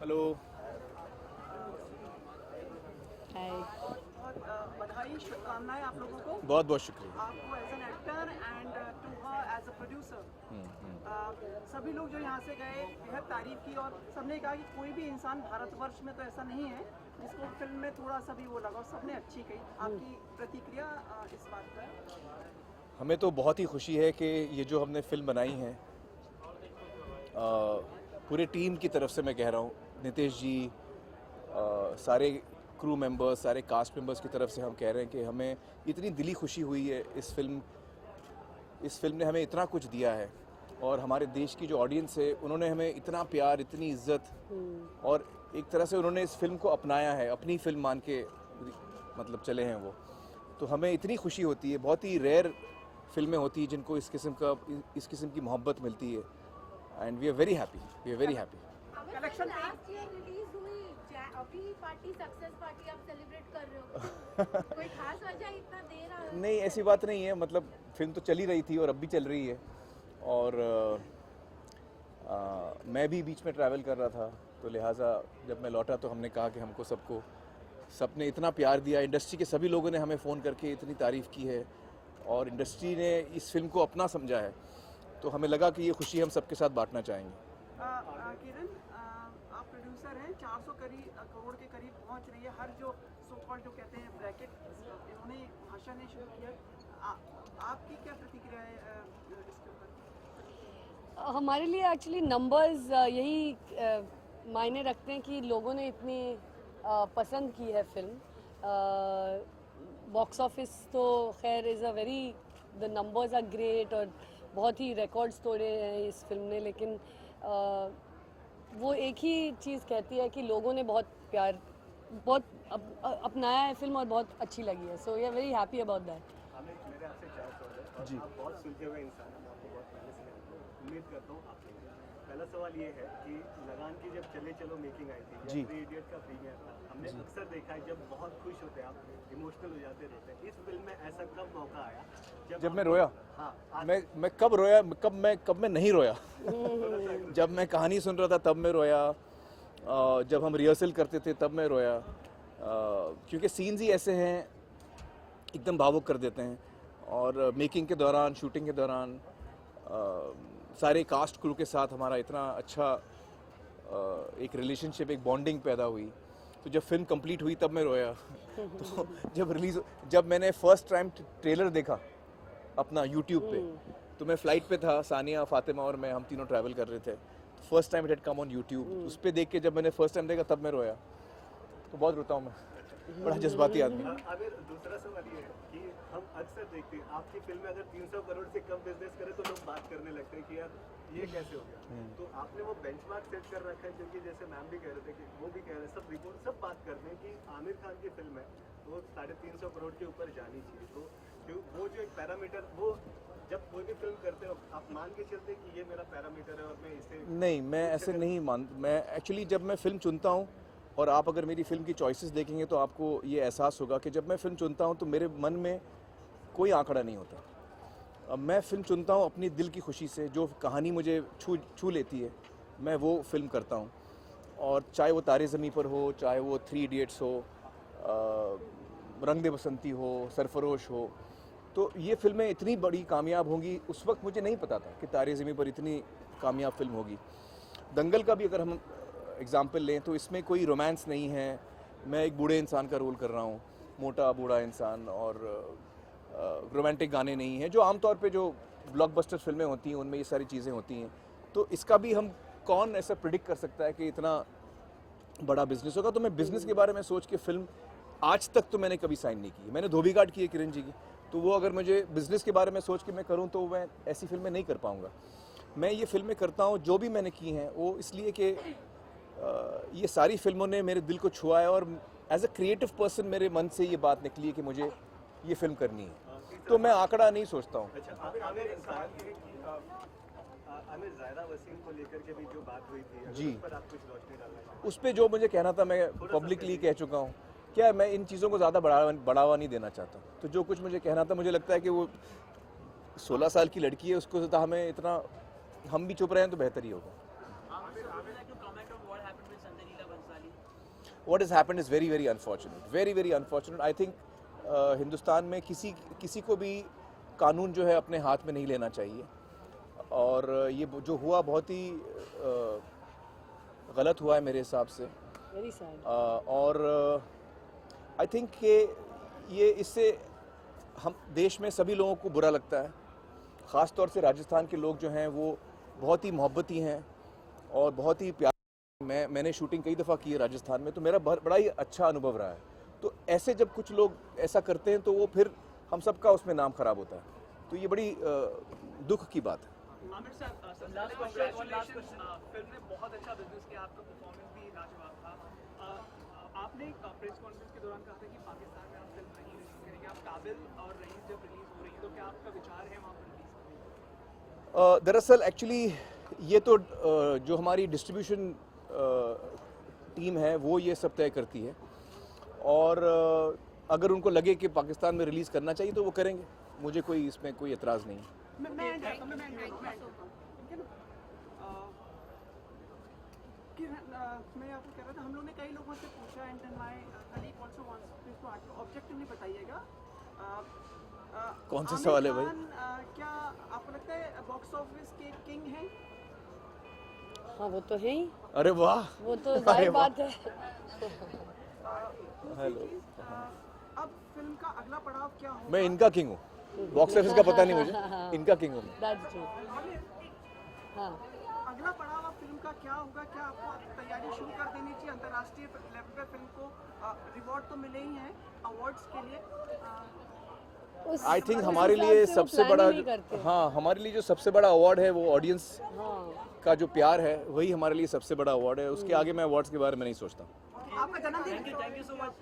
Hello. हाय। बधाई, शुभकामनाएं आप लोगों को। बहुत बहुत शुक्रिया। आपको as an actor and to her as a producer. सभी लोग जो यहाँ से गए बेहद तारीफ की और सबने कहा कि कोई भी इंसान भारतवर्ष में तो ऐसा नहीं है जिसको फिल्म में थोड़ा सा भी वो लगा और सबने अच्छी कही। आपकी प्रतिक्रिया इस बात पर? हमें तो बहुत ही खुशी है कि ये जो हमने फिल्म बनाई है, पूरे टीम की तरफ से मैं कह रहा हूँ, नितेश जी, सारे क्रू मेंबर्स, सारे कास्ट मेंबर्स की तरफ से हम कह रहे हैं कि हमें इतनी दिली खुशी हुई है। इस फिल्म ने हमें इतना कुछ दिया है और हमारे देश की जो ऑडियंस है उन्होंने हमें इतना प्यार, इतनी इज्जत और एक तरह से उन्होंने इस फिल्म को अपनाया है, अपनी फिल्म मान के मतलब चले हैं वो। तो हमें इतनी खुशी होती है। बहुत ही रेयर फिल्में होती हैं जिनको इस किस्म की मोहब्बत मिलती है and we are very happy. Collection last year release हुई अभी पार्टी सक्सेस पार्टी आप सेलिब्रेट कर रहे हो, कोई खास वजह इतना देर आ नहीं, ऐसी बात नहीं है। मतलब फिल्म तो चल ही रही थी और अब भी चल रही है और मैं भी बीच में ट्रैवल कर रहा था, तो लिहाजा जब मैं लौटा तो हमने कहा कि हमको सबने इतना प्यार दिया, इंडस्ट्री के सभी लोगों ने हमें फ़ोन करके इतनी तारीफ़ की है और इंडस्ट्री ने इस फिल्म को अपना समझा है, तो हमें लगा कि ये खुशी हम सबके साथ बांटना चाहेंगे। किरण, आप प्रोड्यूसर हैं, 400 करोड़ के करीब पहुंच रही है हर जो सो कॉल्ड जो कहते हैं ब्रैकेट, इन्होंने भाषा ने शुरू किया। आपकी क्या प्रतिक्रिया है इसके ऊपर? हमारे लिए एक्चुअली नंबर्स यही मायने रखते हैं कि लोगों ने इतनी पसंद की है फिल्म। बॉक्स ऑफिस तो खैर is a very, the numbers are great और बहुत ही रिकॉर्ड्स तोड़े हैं इस फिल्म ने, लेकिन वो एक ही चीज़ कहती है कि लोगों ने बहुत अपनाया है फिल्म और बहुत अच्छी लगी है। So we are very happy about that. मेरे आपसे चार सवाल है और जी। आप बहुत सुलझे हुए इंसान हैं, मैं आपको बहुत पहले से जानता हूँ, उम्मीद करता हूँ आप लोग। पहला सवाल ये है कि लगान की जब चले चलो मेकिंग आई थी, जी। या थ्री इडियट का प्रीमियर था, हमने अक्सर देखा है जब बहुत खुश होते हैं आप, इमोशनल हो जाते रहते हैं। इस फिल्म में ऐसा कब मौका आया जब मैं रोया? हाँ, मैं कब रोया, कब मैं नहीं रोया? जब मैं कहानी सुन रहा था तब मैं रोया, जब हम रिहर्सल करते थे तब मैं रोया, क्योंकि सीन्स ही ऐसे हैं एकदम भावुक कर देते हैं। और मेकिंग के दौरान, शूटिंग के दौरान सारे कास्ट क्रू के साथ हमारा इतना अच्छा एक रिलेशनशिप, एक बॉन्डिंग पैदा हुई। तो जब फिल्म कंप्लीट हुई तब मैं रोया। तो जब मैंने फर्स्ट टाइम ट्रेलर देखा अपना यूट्यूब पे, तो मैं फ़्लाइट पे था, सानिया, फातिमा और मैं, हम तीनों ट्रैवल कर रहे थे। First time it had come on YouTube, उस पर देख के जब मैंने फर्स्ट टाइम देखा तब मैं रोया। तो बहुत रोता हूँ मैं, बड़ा जज्बाती आदमी। अगर दूसरा सवाल ये है कि हम अक्सर देखते हैं आपकी फिल्में अगर 300 करोड़ से कम बिजनेस करे तो लोग बात करने लगते हैं कि यार ये कैसे हो गया। तो आपने वो बेंचमार्क सेट कर रखा है, क्योंकि जैसे मैम भी कह रहे थे कि वो भी कह रहे हैं, सब रिपोर्ट सब बात करते हैं कि आमिर खान की फिल्म है वो 350 करोड़ के ऊपर जानी चाहिए। तो वो जो एक पैरामीटर, वो जब कोई भी फिल्म करते हो आप मान के चलते कि ये मेरा पैरामीटर है और मैं इसे नहीं, मैं ऐसे नहीं मैं एक्चुअली जब मैं फ़िल्म चुनता हूँ, और आप अगर मेरी फ़िल्म की चॉइसेस देखेंगे तो आपको ये एहसास होगा कि जब मैं फ़िल्म चुनता हूँ तो मेरे मन में कोई आंकड़ा नहीं होता। अब मैं फ़िल्म चुनता हूँ अपनी दिल की खुशी से, जो कहानी मुझे छू लेती है मैं वो फ़िल्म करता हूँ। और चाहे वो तारे ज़मीं पर हो, चाहे वो थ्री इडियट्स हो, रंग दे बसंती हो, सरफरोश हो, तो ये फिल्में इतनी बड़ी कामयाब होंगी, उस वक्त मुझे नहीं पता था कि तारे ज़मीं पर इतनी कामयाब फिल्म होगी। दंगल का भी अगर हम एग्जाम्पल लें तो इसमें कोई रोमांस नहीं है, मैं एक बूढ़े इंसान का रोल कर रहा हूँ, मोटा बूढ़ा इंसान, और रोमांटिक गाने नहीं हैं जो आमतौर पे जो ब्लॉकबस्टर फिल्में होती हैं उनमें ये सारी चीज़ें होती हैं। तो इसका भी हम कौन ऐसा प्रिडिक्ट कर सकता है कि इतना बड़ा बिजनेस होगा। तो मैं बिजनेस के बारे में सोच के फिल्म आज तक तो मैंने कभी साइन नहीं की। मैंने धोबी घाट की है किरण जी की, तो वो अगर मुझे बिजनेस के बारे में सोच के मैं करूँ तो मैं ऐसी फिल्में नहीं कर पाऊँगा। मैं ये फिल्में करता हूँ जो भी मैंने की हैं वो इसलिए कि ये सारी फिल्मों ने मेरे दिल को छुआ है और एज अ क्रिएटिव पर्सन मेरे मन से ये बात निकली है कि मुझे ये फिल्म करनी है। तो मैं आंकड़ा नहीं सोचता हूँ। अच्छा, आमिर ज़ायरा वसीम को लेकर के भी जो बात हुई थी, जी, उस पर आप कुछ रोशनी डालना चाहें? उस पर जो मुझे कहना था मैं पब्लिकली कह चुका हूँ। क्या मैं इन चीज़ों को ज़्यादा बढ़ावा नहीं देना चाहता। तो जो कुछ मुझे कहना था, मुझे लगता है कि वो 16 साल की लड़की है, उसको हमें इतना, हम भी चुप रहे हैं तो बेहतर ही होगा। Would you like to comment on what happened with Sanjay Leela what has happened is very very unfortunate, very unfortunate. I think Hindustan में किसी को भी कानून जो है अपने हाथ में नहीं लेना चाहिए, और ये जो हुआ बहुत ही गलत हुआ है मेरे हिसाब से। Very sad. और आई थिंक कि ये इससे हम देश में सभी लोगों को बुरा लगता है। ख़ास तौर से राजस्थान के लोग जो हैं वो बहुत ही मोहब्बती हैं और बहुत ही प्यार। मैंने शूटिंग कई दफ़ा की है राजस्थान में, तो मेरा बड़ा ही अच्छा अनुभव रहा है। तो ऐसे जब कुछ लोग ऐसा करते हैं तो वो फिर हम सबका उसमें नाम खराब होता है, तो ये बड़ी दुख की बात है। आमिर साहब, लास्ट क्वेश्चन। फिल्म ने बहुत अच्छा बिजनेस किया, आपका परफॉर्मेंस भी लाजवाब था। आपने प्रेस कॉन्फ्रेंस के दौरान कहा था कि पाकिस्तान में आप फिल्म नहीं रिलीज करेंगे, आप काबिल और रईस जब रिलीज हो रही है तो क्या आपका विचार है वहाँ पर रिलीज करने का? दरअसल एक्चुअली ये तो जो हमारी डिस्ट्रीब्यूशन टीम है वो ये सब तय करती है, और अगर उनको लगे कि पाकिस्तान में रिलीज़ करना चाहिए तो वो करेंगे, मुझे कोई इसमें कोई एतराज़ नहीं है। मैं आपको कह रहा था, हम लोग ने कई लोगों से पूछा, and my colleague also wants please to objectively बताइएगा, कौन सा सवाल है भाई? क्या आपको लगता है बॉक्स ऑफिस के किंग हैं? हाँ, वो तो है ही, अरे वाह, वो तो जाहिर बात है। हेलो, अब फिल्म का अगला पड़ाव क्या होगा? मैं इनका किंग हूँ, बॉक्स ऑफिस का पता नहीं मुझे, इनका किंग हूँ। That's true. हाँ, अगला पड़ाव अब फिल्म का क्या होगा? क्या आपको तैयारी शुरू कर देनी चाहिए? अंतर्राष्ट्रीय लेवल पे फिल्म को रिवॉर्ड तो मिले ही हैं अवार्ड्स के लिए। आई थिंक हमारे लिए सबसे बड़ा, हाँ हमारे लिए जो सबसे बड़ा अवार्ड है वो ऑडियंस का जो प्यार है वही हमारे लिए सबसे बड़ा अवार्ड है। उसके आगे मैं अवार्ड्स के बारे में नहीं सोचता। आपका जन्मदिन, thank you so much.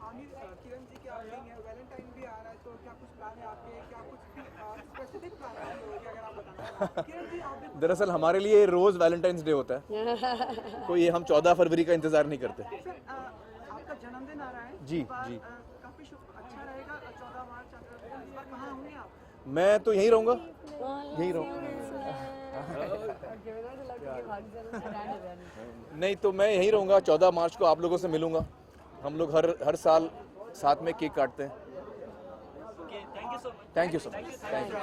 Aamir, Kiran ji की आउटिंग है, वैलेंटाइन भी आ रहा है, तो क्या कुछ प्लान है आपके? क्या कुछ स्पेसिफिक प्लान है अगर आप बताना? किरण जी, आप दरअसल हमारे लिए रोज़ वैलेंटाइंस डे होता है, कोई हम 14 फरवरी का इंतज़ार नहीं करते। आपका जन्मदिन आ रहा है, जी, इस बार, जी। काफी अच्छा रहेगा 14 मार्च। इस बार कहाँ होंगे आप? मैं तो यहीं रहूँगा, यहीं रहूँगा। नहीं तो मैं यहीं रहूँगा, 14 मार्च को आप लोगों से मिलूँगा। हम लोग हर साल साथ में केक काटते हैं। Thank you so much, thank you.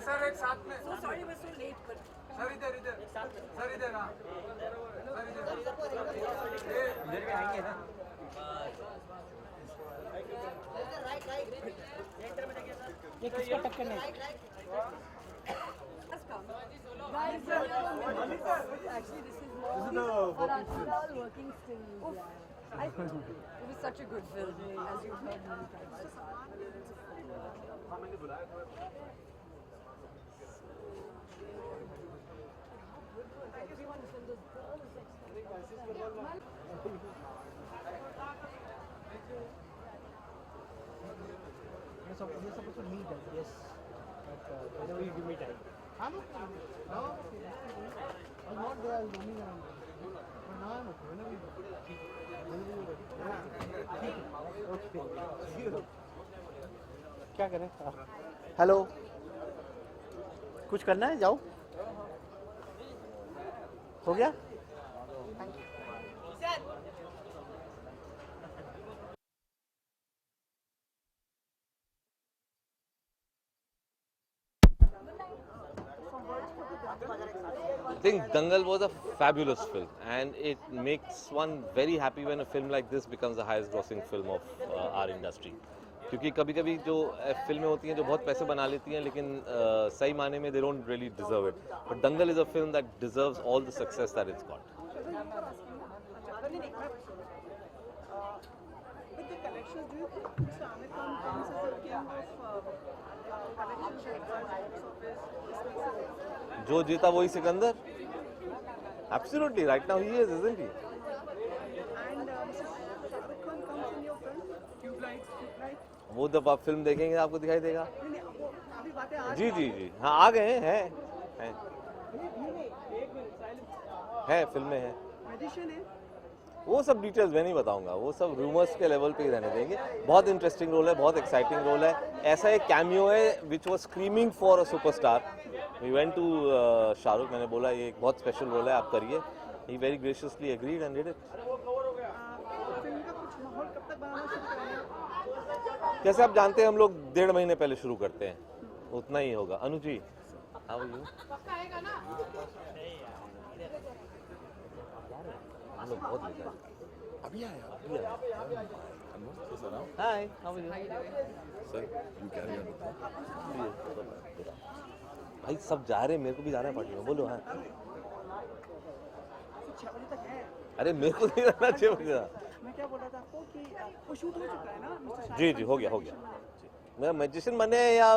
Sir एक साथ में। सॉरी मैं सो लेट पर। सर इधर सर इधर हाँ सर इधर भी आएंगे ना। ये किसको टक्कर नहीं? Guys, actually this is more for us all working still. Yeah. I think it was such a good film, as you've heard many times. You're supposed to meet us, yes. But whenever you give me time. I'm okay. Now I'm okay. I'm not there, I was roaming around. But now I'm okay. Whenever you okay. क्या करें? Hello, कुछ करना है? जाओ, हो गया? I think Dangal was a fabulous film, and it makes one very happy when a film like this becomes the highest grossing film of our industry. क्योंकि कभी-कभी जो फिल्में होती हैं जो बहुत पैसे बना लेती हैं लेकिन सही माने में they don't really deserve it. But Dangal is a film that deserves all the success that it's got. With the collections, do you think Mr. Amir Khan comes as a king of collections? जो जीता वही Sikandar. Absolutely, right now he is, isn't he? And Mr. Shah Rukh Khan comes in your film, Tube Light. वो जब आप film देखेंगे आपको दिखाई देगा. नहीं, वो अभी बातें आ जी जी जी, हाँ आ गए हैं. है फिल्में हैं. मैजिशियन है, वो सब डिटेल्स मैं नहीं बताऊंगा, वो सब रूमर्स के लेवल पे ही रहने देंगे। बहुत इंटरेस्टिंग रोल है, बहुत एक्साइटिंग रोल है। ऐसा एक कैमियो है which was screaming for a superstar. We went to Shahrukh, मैंने बोला ये एक बहुत स्पेशल रोल है, आप करिए। He very graciously agreed and did it. Film का कुछ माहौल कब तक बनाना शुरू करेंगे? जैसे आप जानते हैं हम लोग 1.5 महीने पहले शुरू करते हैं, उतना ही होगा। Anu ji, how are you? हम लोग बहुत लेट आए। अभी आया hi, how are you? Sir you carry on. भाई सब जा रहे हैं, मेरे को भी जाना है पार्टी में। बोलो। हाँ 6 बजे तक है। अरे मेरे को नहीं रहना चाहिए मुझे। मैं क्या बोल रहा था आपको कि वो शूट हो चुका है ना मिस्टर शाहरुख जी खान हो की गया। direction में? मैं मैजिशियन बने या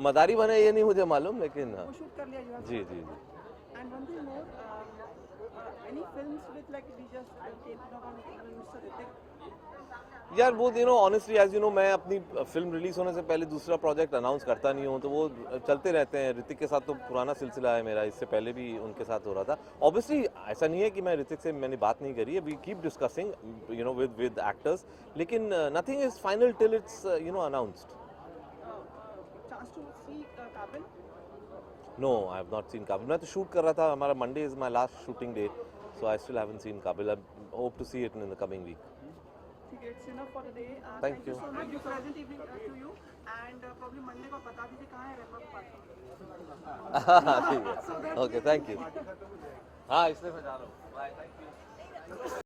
मदारी बने ये नहीं मुझे मालूम, लेकिन वो शूट कर लिया you have ji shot. Ji. And one thing more, any films with like we just came to know about Mr. Hrithik? यार वो ऑनेस्टली एज यू नो, मैं अपनी फिल्म रिलीज होने से पहले दूसरा प्रोजेक्ट अनाउंस करता नहीं हूँ, तो वो चलते रहते हैं। ऋतिक के साथ तो पुराना सिलसिला है मेरा, इससे पहले भी उनके साथ हो रहा था। ऑब्वियसली ऐसा नहीं है कि मैं ऋतिक से मैंने बात नहीं करी है, we keep discussing with actors, लेकिन nothing is final till it's announced. Chance to see Kabil? No, I have not seen Kaabil. मैं तो शूट कर रहा था, हमारा Monday is my last shooting day, so I still haven't seen Kaabil. I hope to see it in the coming week. ठीक है, it's enough for today. Thank you you. so much. Pleasant evening to you. And probably Monday को बता दीजिए कहाँ है wrapper party. ठीक है, okay, thank you. हाँ इसलिए मैं जा रहा हूँ। Bye, thank you.